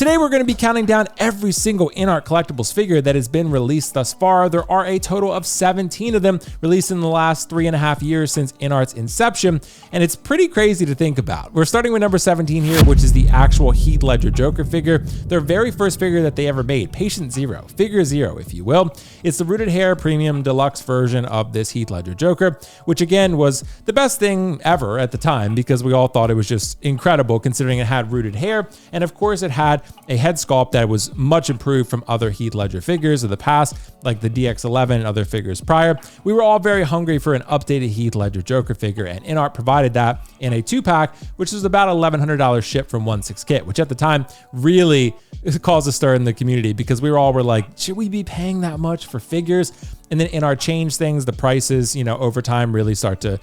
Today we're going to be counting down every single InArt collectibles figure that has been released thus far. There are a total of 17 of them released in the last 3.5 years since InArt's inception, and it's pretty crazy to think about. We're starting with number 17 here, which is the actual Heath Ledger Joker figure, their very first figure that they ever made, Patient Zero, figure zero, if you will. It's the rooted hair premium deluxe version of this Heath Ledger Joker, which again was the best thing ever at the time because we all thought it was just incredible considering it had rooted hair, and of course it had a head sculpt that was much improved from other Heath Ledger figures of the past, like the DX11 and other figures prior. We were all very hungry for an updated Heath Ledger Joker figure, and InArt provided that in a 2-pack, which was about $1,100 shipped from 1/6 kit, which at the time really caused a stir in the community because we were like, should we be paying that much for figures? And then InArt changed things, the prices, over time really start to,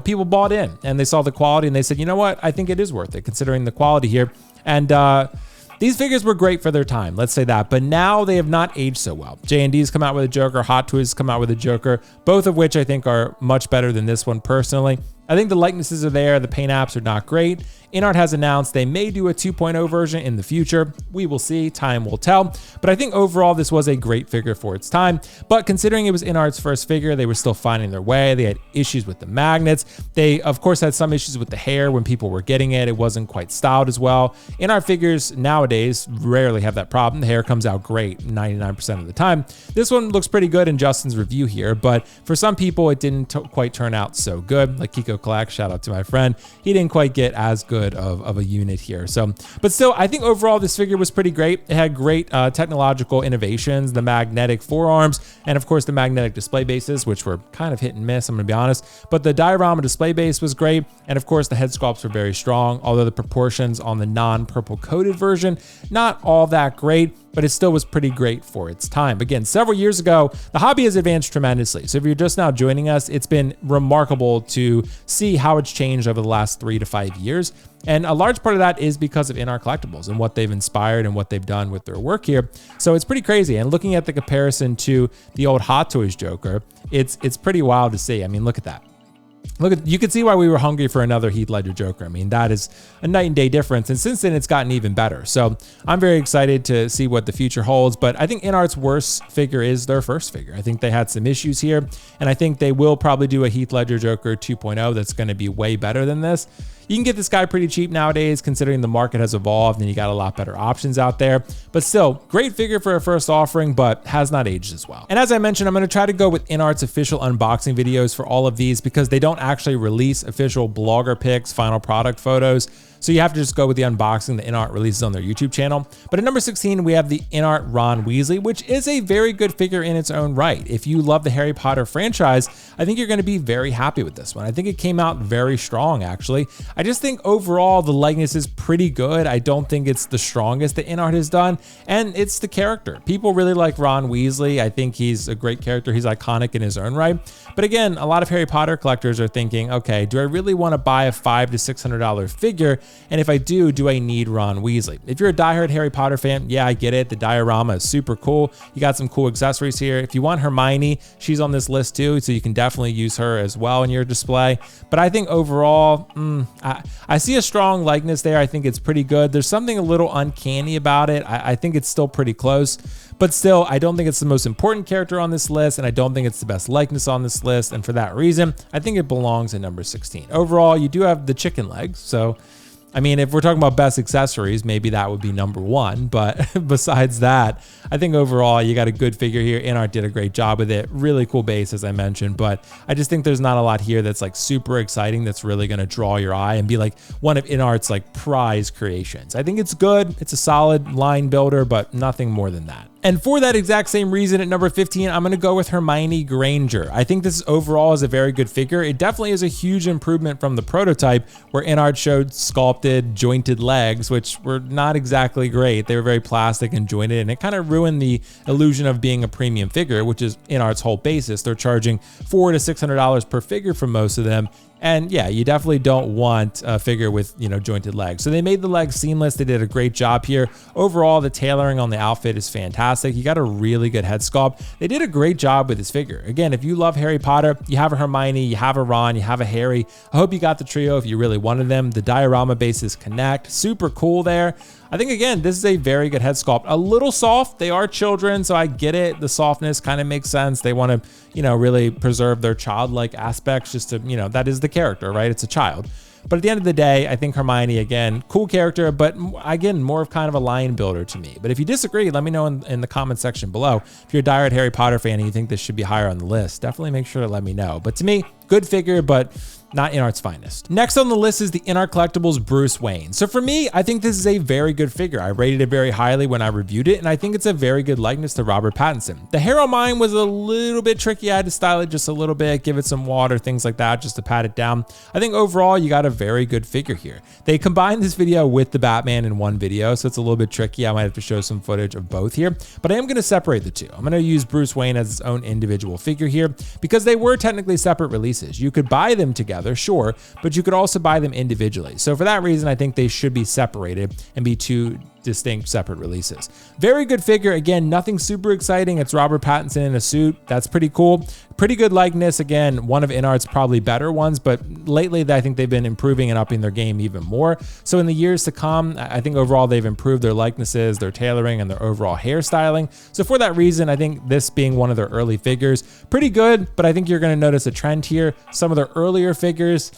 people bought in and they saw the quality and they said, you know what, I think it is worth it considering the quality here. And these figures were great for their time, let's say that, but now they have not aged so well. J&D's come out with a Joker, Hot Toys come out with a Joker, both of which I think are much better than this one personally. I think the likenesses are there, the paint apps are not great. InArt has announced they may do a 2.0 version in the future. We will see, time will tell. But I think overall this was a great figure for its time. But considering it was InArt's first figure, they were still finding their way. They had issues with the magnets. They of course had some issues with the hair when people were getting it. It wasn't quite styled as well. InArt figures nowadays rarely have that problem. The hair comes out great 99% of the time. This one looks pretty good in Justin's review here, but for some people it didn't quite turn out so good. Like Kiko Collect, shout out to my friend. He didn't quite get as good of a unit here. So, but still, I think overall this figure was pretty great. It had great technological innovations, the magnetic forearms, and of course the magnetic display bases, which were kind of hit and miss, I'm gonna be honest. But the diorama display base was great. And of course the head sculpts were very strong, although the proportions on the non-purple coated version, not all that great, but it still was pretty great for its time. Again, several years ago, the hobby has advanced tremendously. So if you're just now joining us, it's been remarkable to see how it's changed over the last 3 to 5 years. And a large part of that is because of InArt Collectibles and what they've inspired and what they've done with their work here. So it's pretty crazy. And looking at the comparison to the old Hot Toys Joker, it's pretty wild to see. I mean, look at that. You can see why we were hungry for another Heath Ledger Joker. I mean, that is a night and day difference. And since then, it's gotten even better. So I'm very excited to see what the future holds. But I think InArt's worst figure is their first figure. I think they had some issues here. And I think they will probably do a Heath Ledger Joker 2.0 that's going to be way better than this. You can get this guy pretty cheap nowadays considering the market has evolved and you got a lot better options out there. But still, great figure for a first offering, but has not aged as well. And as I mentioned, I'm going to try to go with InArt's official unboxing videos for all of these because they don't actually release official blogger pics, final product photos. So you have to just go with the unboxing that InArt releases on their YouTube channel. But at number 16, we have the InArt Ron Weasley, which is a very good figure in its own right. If you love the Harry Potter franchise, I think you're going to be very happy with this one. I think it came out very strong, actually. I just think overall the likeness is pretty good. I don't think it's the strongest that InArt has done, and it's the character. People really like Ron Weasley. I think he's a great character. He's iconic in his own right. But again, a lot of Harry Potter collectors are thinking, okay, do I really want to buy a $500 to $600 figure? And if I do I need Ron Weasley? If you're a diehard Harry Potter fan, yeah, I get it. The diorama is super cool. You got some cool accessories here. If you want Hermione, she's on this list too, so you can definitely use her as well in your display. But I think overall, I see a strong likeness there. I think it's pretty good. There's something a little uncanny about it. I think it's still pretty close. But still, I don't think it's the most important character on this list, and I don't think it's the best likeness on this list. And for that reason, I think it belongs at number 16. Overall, you do have the chicken legs, so I mean, if we're talking about best accessories, maybe that would be number 1. But besides that, I think overall you got a good figure here. InArt did a great job with it. Really cool base, as I mentioned. But I just think there's not a lot here that's like super exciting that's really going to draw your eye and be like one of InArt's like prize creations. I think it's good. It's a solid line builder, but nothing more than that. And for that exact same reason, at number 15, I'm going to go with Hermione Granger. I think this overall is a very good figure. It definitely is a huge improvement from the prototype where InArt showed sculpted, jointed legs, which were not exactly great. They were very plastic and jointed, and it kind of ruined the illusion of being a premium figure, which is InArt's whole basis. They're charging $400 to $600 per figure for most of them. And yeah, you definitely don't want a figure with, jointed legs. So they made the legs seamless. They did a great job here. Overall, the tailoring on the outfit is fantastic. You got a really good head sculpt. They did a great job with this figure. Again, if you love Harry Potter, you have a Hermione, you have a Ron, you have a Harry. I hope you got the trio if you really wanted them. The diorama bases connect. Super cool there. I think, again, this is a very good head sculpt. A little soft. They are children, so I get it. The softness kind of makes sense. They want to, really preserve their childlike aspects just to, that is the character, right? It's a child. But at the end of the day, I think Hermione, again, cool character, but again, more of kind of a line builder to me. But if you disagree, let me know in the comment section below. If you're a diehard Harry Potter fan and you think this should be higher on the list, definitely make sure to let me know. But to me, good figure, but not InArt's finest. Next on the list is the InArt Collectibles Bruce Wayne. So for me, I think this is a very good figure. I rated it very highly when I reviewed it, and I think it's a very good likeness to Robert Pattinson. The hair on mine was a little bit tricky. I had to style it just a little bit, give it some water, things like that, just to pat it down. I think overall, you got a very good figure here. They combined this video with the Batman in one video, so it's a little bit tricky. I might have to show some footage of both here, but I am going to separate the two. I'm going to use Bruce Wayne as its own individual figure here because they were technically separate releases. You could buy them together, sure, but you could also buy them individually. So for that reason, I think they should be separated and be two distinct separate releases. Very good figure. Again, nothing super exciting. It's Robert Pattinson in a suit. That's pretty cool. Pretty good likeness. Again, one of InArt's probably better ones, but lately I think they've been improving and upping their game even more. So in the years to come, I think overall they've improved their likenesses, their tailoring, and their overall hairstyling. So for that reason, I think this being one of their early figures, pretty good, but I think you're going to notice a trend here. Some of their earlier figures,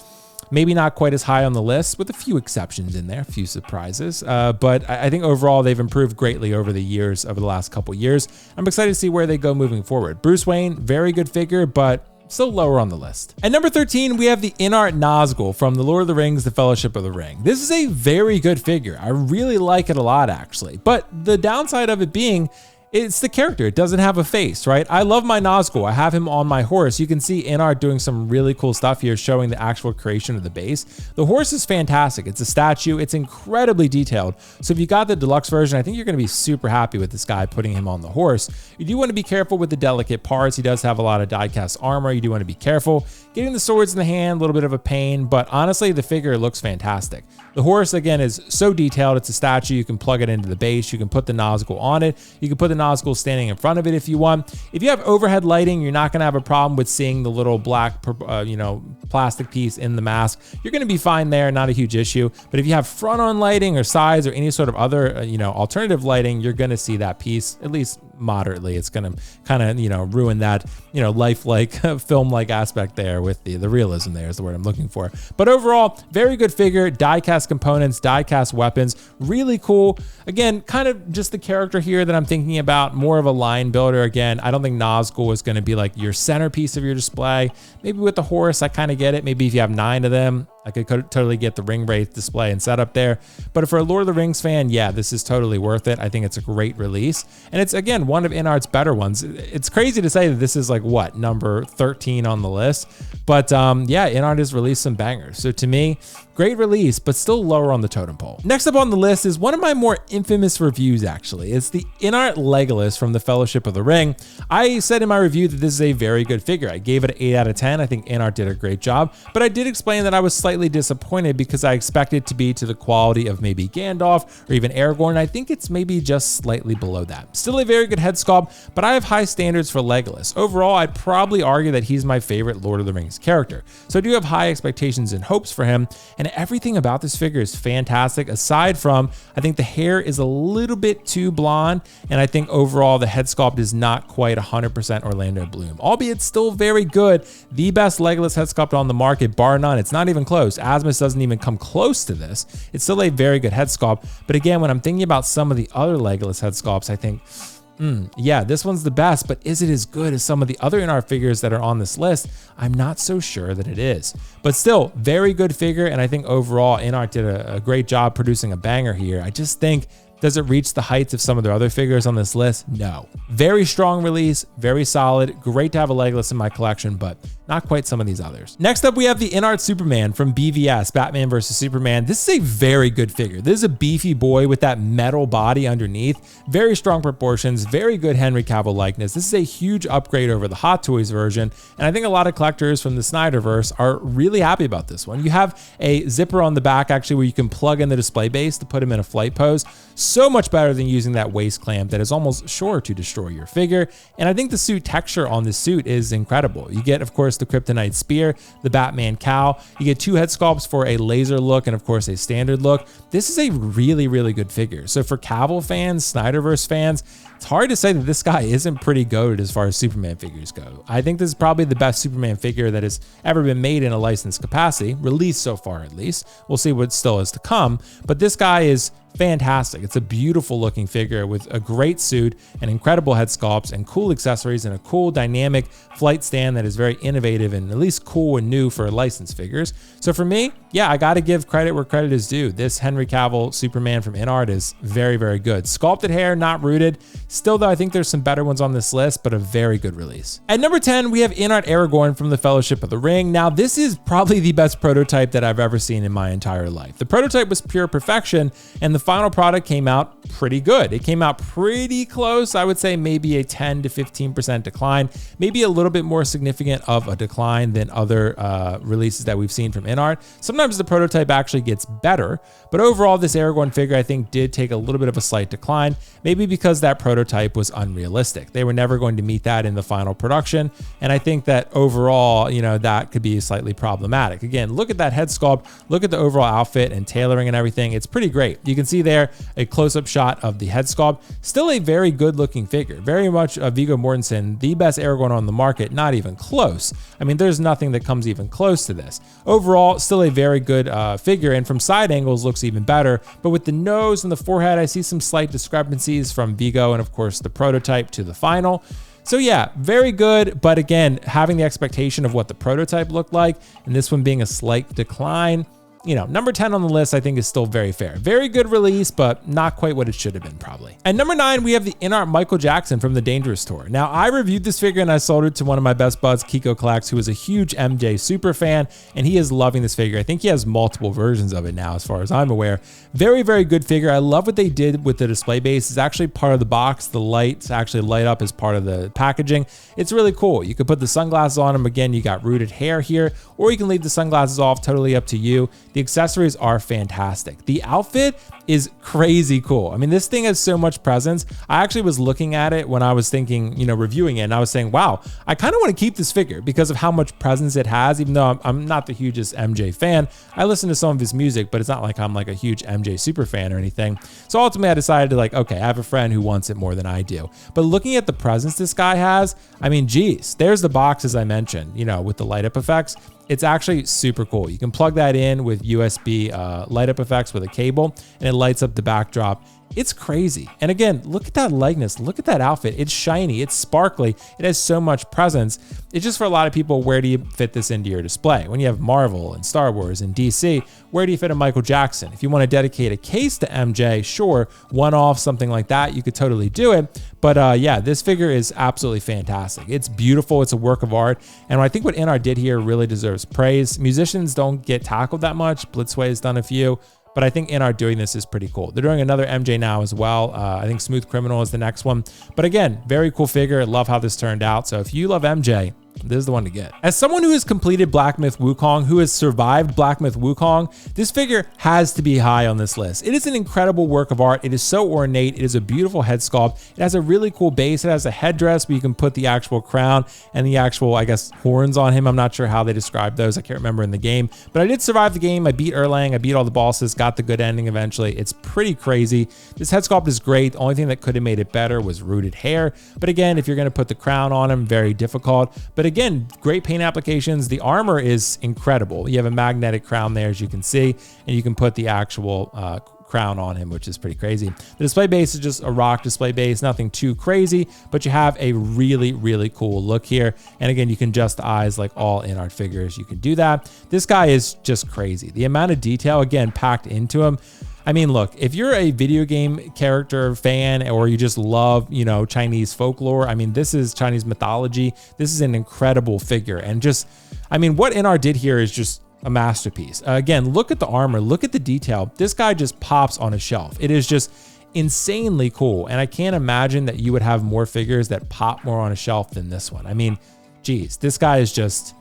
maybe not quite as high on the list, with a few exceptions in there, a few surprises. But I think overall they've improved greatly over the last couple years. I'm excited to see where they go moving forward. Bruce Wayne, very good figure, but still lower on the list. At number 13, we have the InArt Nazgul from The Lord of the Rings, The Fellowship of the Ring. This is a very good figure. I really like it a lot, actually. But the downside of it being, it's the character. It doesn't have a face, right? I love my Nazgul. I have him on my horse. You can see InArt doing some really cool stuff here, showing the actual creation of the base. The horse is fantastic. It's a statue. It's incredibly detailed. So if you got the deluxe version, I think you're going to be super happy with this guy putting him on the horse. You do want to be careful with the delicate parts. He does have a lot of die-cast armor. You do want to be careful. Getting the swords in the hand, a little bit of a pain, but honestly, the figure looks fantastic. The horse, again, is so detailed. It's a statue. You can plug it into the base. You can put the Nazgul on it. You can put the Nazgul standing in front of it if you want. If you have overhead lighting, you're not going to have a problem with seeing the little black, plastic piece in the mask. You're going to be fine there, not a huge issue. But if you have front-on lighting or sides or any sort of other, alternative lighting, you're going to see that piece, at least moderately. It's going to kind of, ruin that, lifelike, film-like aspect there with the realism there is the word I'm looking for. But overall, very good figure, die-cast components, die-cast weapons, really cool. Again, kind of just the character here that I'm thinking about, more of a line builder. Again, I don't think Nazgul is going to be like your centerpiece of your display. Maybe with the horse, I kind of get it. Maybe if you have 9 of them, I could totally get the ring wraith display and setup there. But for a Lord of the Rings fan, yeah, this is totally worth it. I think it's a great release. And it's, again, one of InArt's better ones. It's crazy to say that this is like, what, number 13 on the list? But yeah, InArt has released some bangers. So to me, great release, but still lower on the totem pole. Next up on the list is one of my more infamous reviews, actually. It's the InArt Legolas from The Fellowship of the Ring. I said in my review that this is a very good figure. I gave it an 8 out of 10. I think InArt did a great job, but I did explain that I was slightly disappointed because I expected it to be to the quality of maybe Gandalf or even Aragorn. I think it's maybe just slightly below that. Still a very good head sculpt, but I have high standards for Legolas. Overall, I'd probably argue that he's my favorite Lord of the Rings character. So I do have high expectations and hopes for him, and everything about this figure is fantastic, aside from, I think the hair is a little bit too blonde, and I think overall the head sculpt is not quite 100% Orlando Bloom, albeit still very good. The best Legolas head sculpt on the market, bar none. It's not even close. Asmus doesn't even come close to this. It's still a very good head sculpt, but again, when I'm thinking about some of the other Legolas head sculpts, I think, yeah, this one's the best, but is it as good as some of the other InArt figures that are on this list? I'm not so sure that it is. But still, very good figure, and I think overall, InArt did a great job producing a banger here. I just think, does it reach the heights of some of their other figures on this list? No. Very strong release, very solid. Great to have a Legolas in my collection, but not quite some of these others. Next up, we have the InArt Superman from BVS, Batman vs. Superman. This is a very good figure. This is a beefy boy with that metal body underneath. Very strong proportions, very good Henry Cavill likeness. This is a huge upgrade over the Hot Toys version, and I think a lot of collectors from the Snyderverse are really happy about this one. You have a zipper on the back, actually, where you can plug in the display base to put him in a flight pose. So much better than using that waist clamp that is almost sure to destroy your figure. And I think the suit texture on this suit is incredible. You get, of course, course, the Kryptonite Spear, the Batman Cowl. You get 2 head sculpts for a laser look and of course a standard look. This is a really, really good figure. So for Cavill fans, Snyderverse fans, it's hard to say that this guy isn't pretty goated as far as Superman figures go. I think this is probably the best Superman figure that has ever been made in a licensed capacity, released so far at least. We'll see what still is to come, but this guy is fantastic. It's a beautiful looking figure with a great suit and incredible head sculpts and cool accessories and a cool dynamic flight stand that is very innovative and at least cool and new for licensed figures. So for me, yeah, I got to give credit where credit is due. This Henry Cavill Superman from InArt is very, very good. Sculpted hair, not rooted. Still though, I think there's some better ones on this list, but a very good release. At number 10, we have InArt Aragorn from the Fellowship of the Ring. Now this is probably the best prototype that I've ever seen in my entire life. The prototype was pure perfection and the final product came out pretty good. It came out pretty close. I would say maybe a 10 to 15% decline, maybe a little bit more significant of a decline than other releases that we've seen from InArt. Sometimes the prototype actually gets better, but overall this Aragorn figure I think did take a little bit of a slight decline, maybe because that prototype was unrealistic. They were never going to meet that in the final production, and I think that overall, you know, that could be slightly problematic. Again, look at that head sculpt, look at the overall outfit and tailoring and everything. It's pretty great. You can see there a close-up shot of the head sculpt. Still a very good looking figure. Very much Viggo Mortensen, the best Aragorn on the market, not even close. I mean, there's nothing that comes even close to this. Overall, still a very good figure, and from side angles looks even better, but with the nose and the forehead, I see some slight discrepancies from Viggo and of course the prototype to the final. So yeah, very good, but again, having the expectation of what the prototype looked like, and this one being a slight decline, you know, number 10 on the list I think is still very fair. Very good release, but not quite what it should have been probably. At number 9, we have the InArt Michael Jackson from the Dangerous Tour. Now, I reviewed this figure and I sold it to one of my best buds, Kiko Collects, who is a huge MJ super fan, and he is loving this figure. I think he has multiple versions of it now, as far as I'm aware. Very, very good figure. I love what they did with the display base. It's actually part of the box. The lights actually light up as part of the packaging. It's really cool. You could put the sunglasses on him. Again, you got rooted hair here, or you can leave the sunglasses off, totally up to you. The accessories are fantastic. The outfit is crazy cool. I mean, this thing has so much presence. I actually was looking at it when I was thinking, you know, reviewing it, and I was saying, wow, I kind of want to keep this figure because of how much presence it has, even though I'm not the hugest MJ fan. I listen to some of his music, but it's not like I'm like a huge MJ super fan or anything. So ultimately I decided to like, okay, I have a friend who wants it more than I do. But looking at the presence this guy has, I mean, geez, there's the box as I mentioned, you know, with the light up effects. It's actually super cool. You can plug that in with USB light up effects with a cable and it lights up the backdrop. It's crazy. And again, look at that likeness. Look at that outfit. It's shiny. It's sparkly. It has so much presence. It's just for a lot of people, where do you fit this into your display? When you have Marvel and Star Wars and DC, where do you fit a Michael Jackson? If you want to dedicate a case to MJ, sure, one-off, something like that, you could totally do it. But yeah, this figure is absolutely fantastic. It's beautiful. It's a work of art. And I think what InArt did here really deserves praise. Musicians don't get tackled that much. Blitzway has done a few. But I think InArt doing this is pretty cool. They're doing another MJ now as well. I think Smooth Criminal is the next one. But again, very cool figure. Love how this turned out. So if you love MJ, this is the one to get. As someone who has completed Black Myth Wukong, who has survived Black Myth Wukong, this figure has to be high on this list. It is an incredible work of art. It is so ornate. It is a beautiful head sculpt. It has a really cool base. It has a headdress where you can put the actual crown and the actual, I guess, horns on him. I'm not sure how they describe those. I can't remember in the game, but I did survive the game. I beat Erlang. I beat all the bosses, got the good ending eventually. It's pretty crazy. This head sculpt is great. The only thing that could have made it better was rooted hair. But again, if you're going to put the crown on him, very difficult. But again, great paint applications. The armor is incredible. You have a magnetic crown there, as you can see, and you can put the actual crown on him, which is pretty crazy. The display base is just a rock display base, nothing too crazy, but you have a really, really cool look here. And again, you can adjust the eyes like all InArt figures. You can do that. This guy is just crazy. The amount of detail, again, packed into him. I mean, look, if you're a video game character fan or you just love, you know, Chinese folklore, I mean, this is Chinese mythology. This is an incredible figure. And just, I mean, what InArt did here is just a masterpiece. Again, look at the armor, look at the detail. This guy just pops on a shelf. It is just insanely cool. And I can't imagine that you would have more figures that pop more on a shelf than this one. I mean, geez, this guy is just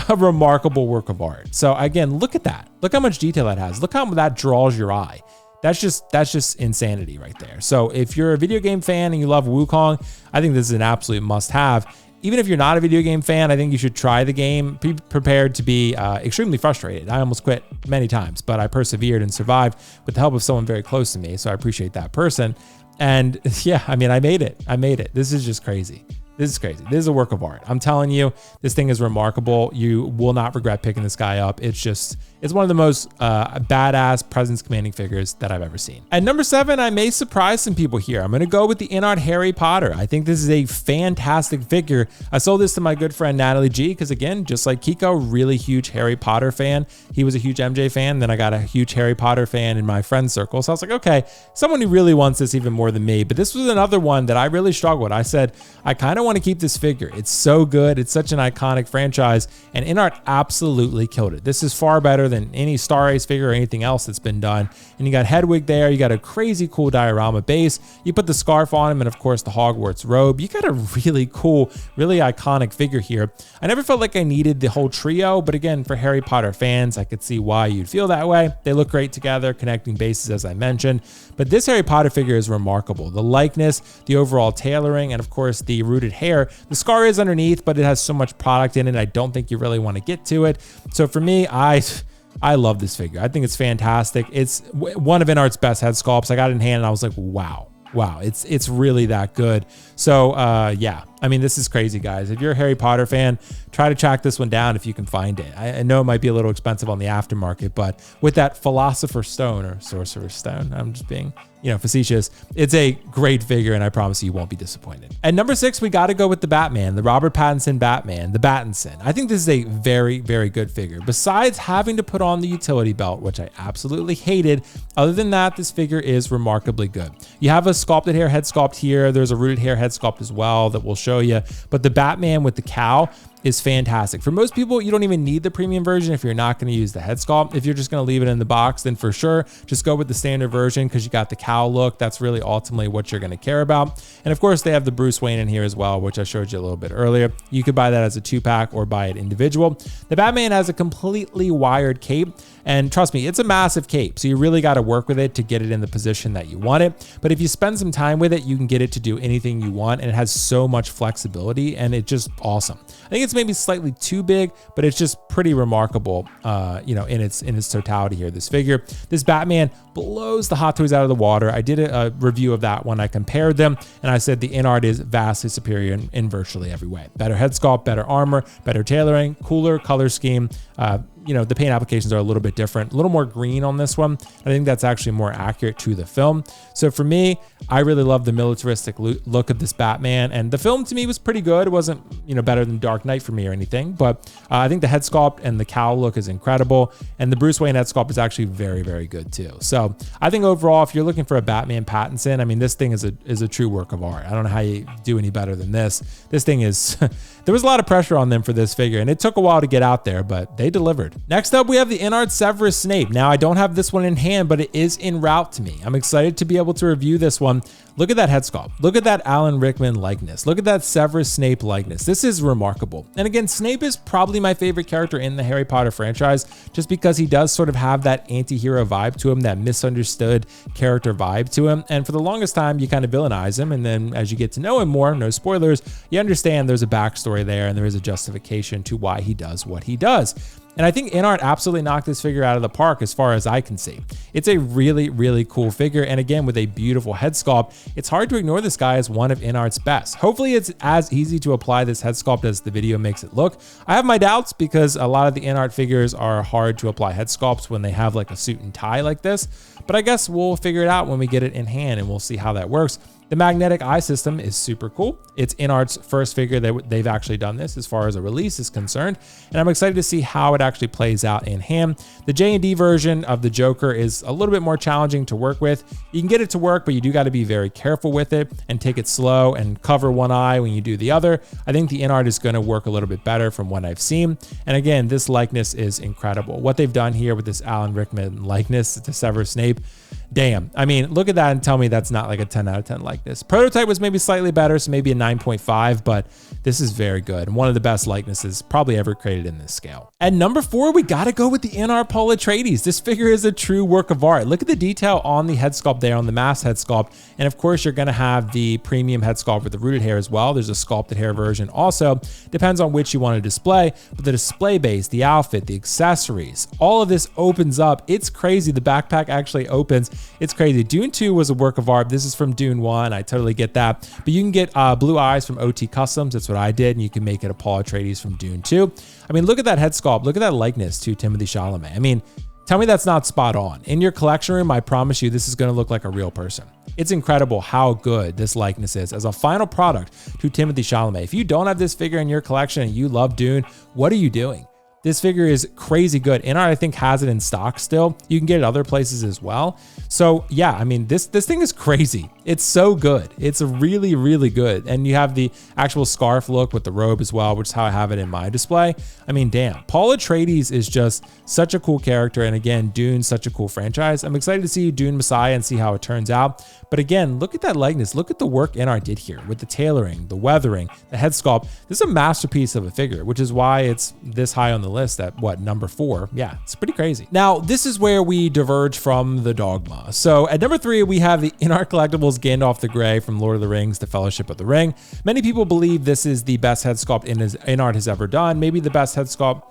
a remarkable work of art. So again, look at that. Look how much detail that has. Look how that draws your eye. That's just insanity right there. So if you're a video game fan and you love Wukong, I think this is an absolute must-have. even if you're not a video game fan, I think you should try the game. Be prepared to be extremely frustrated. I almost quit many times, but I persevered and survived with the help of someone very close to me. So I appreciate that person. And yeah, I mean, I made it. This is just crazy. This is crazy. This is a work of art. I'm telling you, this thing is remarkable. You will not regret picking this guy up. It's one of the most badass presence commanding figures that I've ever seen. At number 7, I may surprise some people here. I'm gonna go with the InArt Harry Potter. I think this is a fantastic figure. I sold this to my good friend Natalie G, because again, just like Kiko, really huge Harry Potter fan. He was a huge MJ fan. Then I got a huge Harry Potter fan in my friend circle. So I was like, okay, someone who really wants this even more than me. But this was another one that I really struggled with. I said, I kind of want to keep this figure. It's so good. It's such an iconic franchise, and InArt absolutely killed it. This is far better than any Star Ace figure or anything else that's been done. And you got Hedwig there. You got a crazy cool diorama base. You put the scarf on him, and of course the Hogwarts robe. You got a really cool, really iconic figure here. I never felt like I needed the whole trio, but again, for Harry Potter fans, I could see why you'd feel that way. They look great together, connecting bases as I mentioned. But this Harry Potter figure is remarkable. The likeness, the overall tailoring, and of course the rooted hair. The scar is underneath, but it has so much product in it, I don't think you really want to get to it. So for me, I love this figure. I think it's fantastic. It's one of InArt's best head sculpts. I got it in hand and I was like, wow, it's really that good. So yeah, I mean, this is crazy, guys. If you're a Harry Potter fan, try to track this one down if you can find it. I know it might be a little expensive on the aftermarket, but with that Philosopher's Stone or Sorcerer's Stone, I'm just being, facetious. It's a great figure, and I promise you won't be disappointed. At number 6, we got to go with the Batman, the Robert Pattinson Batman, the Battinson. I think this is a very, very good figure. Besides having to put on the utility belt, which I absolutely hated, other than that, this figure is remarkably good. You have a sculpted hair head sculpt here. There's a rooted hair head sculpt as well that we'll show you. But the Batman with the cowl is fantastic. For most people, you don't even need the premium version if you're not going to use the head sculpt. If you're just going to leave it in the box, then for sure, just go with the standard version because you got the cowl look. That's really ultimately what you're going to care about. And of course, they have the Bruce Wayne in here as well, which I showed you a little bit earlier. You could buy that as a 2-pack or buy it individual. The Batman has a completely wired cape. And trust me, it's a massive cape. So you really got to work with it to get it in the position that you want it. But if you spend some time with it, you can get it to do anything you want. And it has so much flexibility and it's just awesome. I think it's maybe slightly too big, but it's just pretty remarkable, in its totality here. This figure, this Batman blows the Hot Toys out of the water. I did a review of that when I compared them, and I said the InArt is vastly superior in virtually every way. Better head sculpt, better armor, better tailoring, cooler color scheme. The paint applications are a little bit different, a little more green on this one. I think that's actually more accurate to the film. So for me, I really love the militaristic look of this Batman, and the film to me was pretty good. It wasn't, better than Dark Knight for me or anything, but I think the head sculpt and the cowl look is incredible, and the Bruce Wayne head sculpt is actually very, very good too. So I think overall, if you're looking for a Batman Pattinson, I mean, this thing is a true work of art. I don't know how you do any better than this. This thing is, there was a lot of pressure on them for this figure, and it took a while to get out there, but they delivered. Next up, we have the InArt Severus Snape. Now, I don't have this one in hand, but it is en route to me. I'm excited to be able to review this one. Look at that head sculpt. Look at that Alan Rickman likeness. Look at that Severus Snape likeness. This is remarkable. And again, Snape is probably my favorite character in the Harry Potter franchise, just because he does sort of have that anti-hero vibe to him, that misunderstood character vibe to him. And for the longest time, you kind of villainize him. And then as you get to know him more, no spoilers, you understand there's a backstory there and there is a justification to why he does what he does. And I think InArt absolutely knocked this figure out of the park as far as I can see. It's a really, really cool figure. And again, with a beautiful head sculpt, it's hard to ignore this guy as one of InArt's best. Hopefully it's as easy to apply this head sculpt as the video makes it look. I have my doubts because a lot of the InArt figures are hard to apply head sculpts when they have like a suit and tie like this. But I guess we'll figure it out when we get it in hand and we'll see how that works. The magnetic eye system is super cool. It's InArt's first figure that they've actually done this as far as a release is concerned. And I'm excited to see how it actually plays out in hand. The J&D version of the Joker is a little bit more challenging to work with. You can get it to work, but you do got to be very careful with it and take it slow and cover one eye when you do the other. I think the InArt is going to work a little bit better from what I've seen. And again, this likeness is incredible. What they've done here with this Alan Rickman likeness to Severus Snape, damn. I mean, look at that and tell me that's not like a 10 out of 10 likeness. Prototype was maybe slightly better, so maybe a 9.5, but this is very good. And one of the best likenesses probably ever created in this scale. At number 4, we gotta go with the InArt Paul Atreides. This figure is a true work of art. Look at the detail on the head sculpt there, on the mask head sculpt. And of course, you're gonna have the premium head sculpt with the rooted hair as well. There's a sculpted hair version also. Depends on which you want to display, but the display base, the outfit, the accessories, all of this opens up. It's crazy. The backpack actually opens. It's crazy. Dune 2 was a work of art. This is from Dune 1. I totally get that. But you can get blue eyes from OT Customs. That's what I did. And you can make it a Paul Atreides from Dune 2. I mean, look at that head sculpt. Look at that likeness to Timothée Chalamet. I mean, tell me that's not spot on. In your collection room, I promise you, this is going to look like a real person. It's incredible how good this likeness is as a final product to Timothée Chalamet. If you don't have this figure in your collection and you love Dune, what are you doing? This figure is crazy good. InArt, I think, has it in stock still. You can get it other places as well. So yeah, I mean, this thing is crazy. It's so good. It's really, really good. And you have the actual scarf look with the robe as well, which is how I have it in my display. I mean, damn, Paul Atreides is just such a cool character. And again, Dune's such a cool franchise. I'm excited to see Dune Messiah and see how it turns out. But again, look at that likeness. Look at the work InArt did here with the tailoring, the weathering, the head sculpt. This is a masterpiece of a figure, which is why it's this high on the list at what, number 4? Yeah, it's pretty crazy. Now, this is where we diverge from the dogma. So at number 3, we have the InArt Collectibles Gandalf the Grey from Lord of the Rings, The Fellowship of the Ring. Many people believe this is the best head sculpt InArt has ever done, maybe the best head sculpt.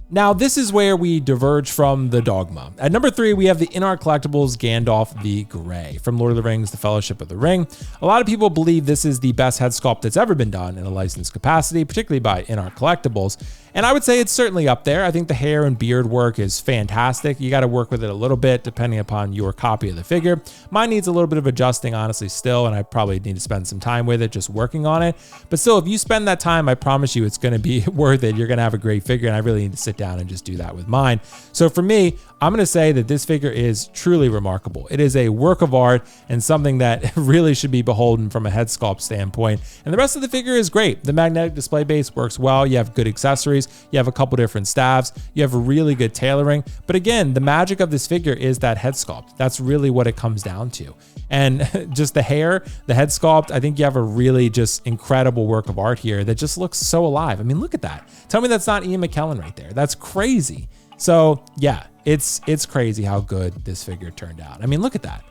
Now, this is where we diverge from the dogma. At number 3, we have the InArt Collectibles Gandalf the Grey from Lord of the Rings, The Fellowship of the Ring. A lot of people believe this is the best head sculpt that's ever been done in a licensed capacity, particularly by InArt Collectibles. And I would say it's certainly up there. I think the hair and beard work is fantastic. You got to work with it a little bit depending upon your copy of the figure. Mine needs a little bit of adjusting, honestly, still, and I probably need to spend some time with it, just working on it. But still, if you spend that time, I promise you it's going to be worth it. You're going to have a great figure, and I really need to sit down and just do that with mine. So for me, I'm going to say that this figure is truly remarkable. It is a work of art and something that really should be beholden from a head sculpt standpoint. And the rest of the figure is great. The magnetic display base works well. You have good accessories. You have a couple different staves. You have really good tailoring. But again, the magic of this figure is that head sculpt. That's really what it comes down to. And just the hair, the head sculpt, I think you have a really just incredible work of art here that just looks so alive. I mean, look at that. Tell me that's not Ian McKellen right there. That's crazy. So yeah, it's crazy how good this figure turned out. I mean, look at that.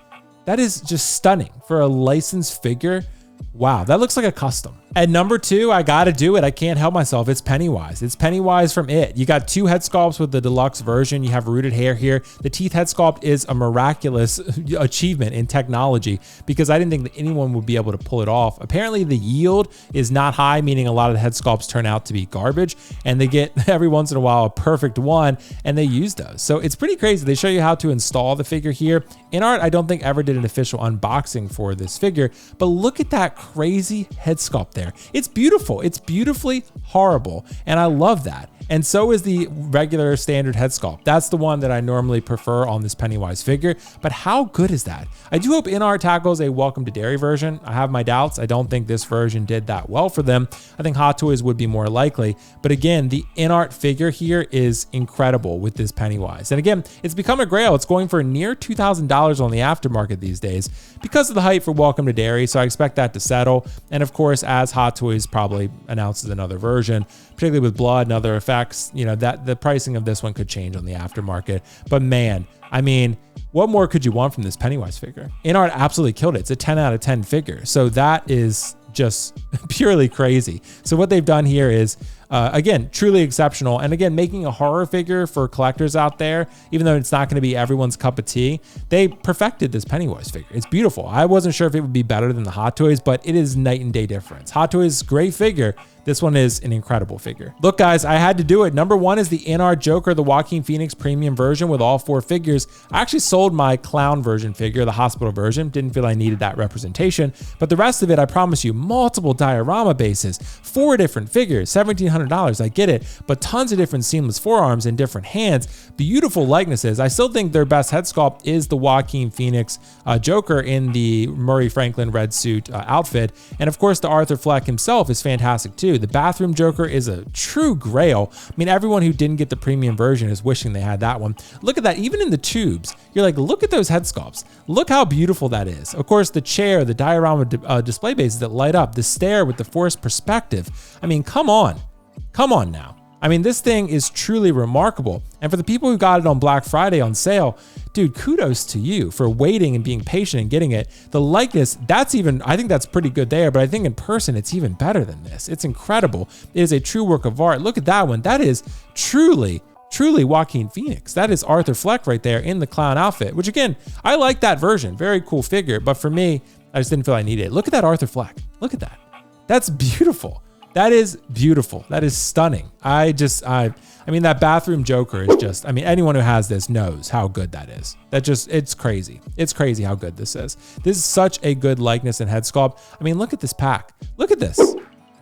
That is just stunning for a licensed figure. Wow, that looks like a custom. At number 2, I gotta do it. I can't help myself. It's Pennywise. It's Pennywise from It. You got 2 head sculpts with the deluxe version. You have rooted hair here. The teeth head sculpt is a miraculous achievement in technology because I didn't think that anyone would be able to pull it off. Apparently the yield is not high, meaning a lot of the head sculpts turn out to be garbage, and they get every once in a while a perfect one, and they use those. So it's pretty crazy. They show you how to install the figure here. InArt, I don't think ever did an official unboxing for this figure, but look at that crazy head sculpt there. It's beautiful. It's beautifully horrible. And I love that. And so is the regular standard head sculpt. That's the one that I normally prefer on this Pennywise figure. But how good is that? I do hope InArt tackles a Welcome to Derry version. I have my doubts. I don't think this version did that well for them. I think Hot Toys would be more likely. But again, the InArt figure here is incredible with this Pennywise. And again, it's become a grail. It's going for near $2,000 on the aftermarket these days because of the hype for Welcome to Derry. So I expect that to settle. And of course, as Hot Toys probably announces another version, particularly with blood and other effects, you know, that the pricing of this one could change on the aftermarket. But man, I mean, what more could you want from this Pennywise figure? InArt absolutely killed it. It's a 10 out of 10 figure. So that is just purely crazy. So what they've done here is, again, truly exceptional. And again, making a horror figure for collectors out there, even though it's not going to be everyone's cup of tea, they perfected this Pennywise figure. It's beautiful. I wasn't sure if it would be better than the Hot Toys, but it is night and day difference. Hot Toys, great figure. This one is an incredible figure. Look, guys, I had to do it. Number 1 is the InArt Joker, the Joaquin Phoenix premium version with all 4 figures. I actually sold my clown version figure, the hospital version. Didn't feel I needed that representation. But the rest of it, I promise you, multiple diorama bases, 4 different figures, $1,700 $300. I get it, but tons of different seamless forearms and different hands, beautiful likenesses. I still think their best head sculpt is the Joaquin Phoenix Joker in the Murray Franklin red suit outfit. And of course, the Arthur Fleck himself is fantastic too. The bathroom Joker is a true grail. I mean, everyone who didn't get the premium version is wishing they had that one. Look at that, even in the tubes, you're like, look at those head sculpts. Look how beautiful that is. Of course, the chair, the diorama display bases that light up, the stair with the forced perspective. I mean, come on now. I mean, this thing is truly remarkable. And for the people who got it on Black Friday on sale, dude, kudos to you for waiting and being patient and getting it. The likeness, I think that's pretty good there, but I think in person, it's even better than this. It's incredible. It is a true work of art. Look at that one. That is truly Joaquin Phoenix. That is Arthur Fleck right there in the clown outfit, which again, I like that version. Very cool figure. But for me, I just didn't feel I needed it. Look at that Arthur Fleck. Look at that. That's beautiful. That is beautiful. That is stunning. I mean, that bathroom Joker is just, I mean, anyone who has this knows how good that is. It's crazy. It's crazy how good this is. This is such a good likeness and head sculpt. I mean, look at this pack. Look at this.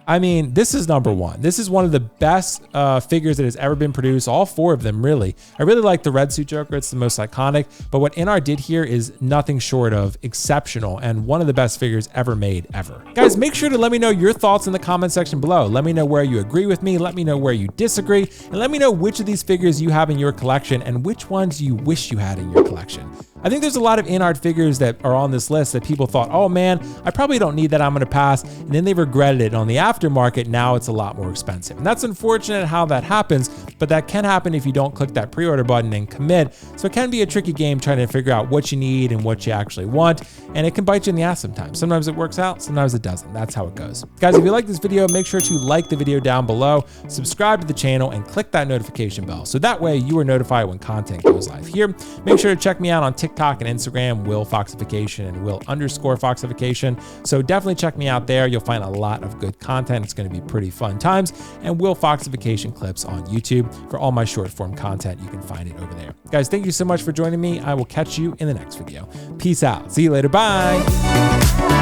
I mean, this is number one. This is one of the best figures that has ever been produced. All four of them, really. I really like the red suit Joker. It's the most iconic. But what InArt did here is nothing short of exceptional and one of the best figures ever made, ever. Guys, make sure to let me know your thoughts in the comment section below. Let me know where you agree with me. Let me know where you disagree. And let me know which of these figures you have in your collection and which ones you wish you had in your collection. I think there's a lot of InArt figures that are on this list that people thought, oh man, I probably don't need that, I'm gonna pass. And then they regretted it. On the aftermarket, now it's a lot more expensive. And that's unfortunate how that happens, but that can happen if you don't click that pre-order button and commit. So it can be a tricky game trying to figure out what you need and what you actually want. And it can bite you in the ass sometimes. Sometimes it works out, sometimes it doesn't. That's how it goes. Guys, if you like this video, make sure to like the video down below, subscribe to the channel, and click that notification bell. So that way you are notified when content goes live here. Make sure to check me out on TikTok and Instagram, WillFoxification and Will_Foxification. So definitely check me out there. You'll find a lot of good content. It's going to be pretty fun times. And WillFoxification clips on YouTube. For all my short form content, you can find it over there. Guys, thank you so much for joining me. I will catch you in the next video. Peace out. See you later. Bye.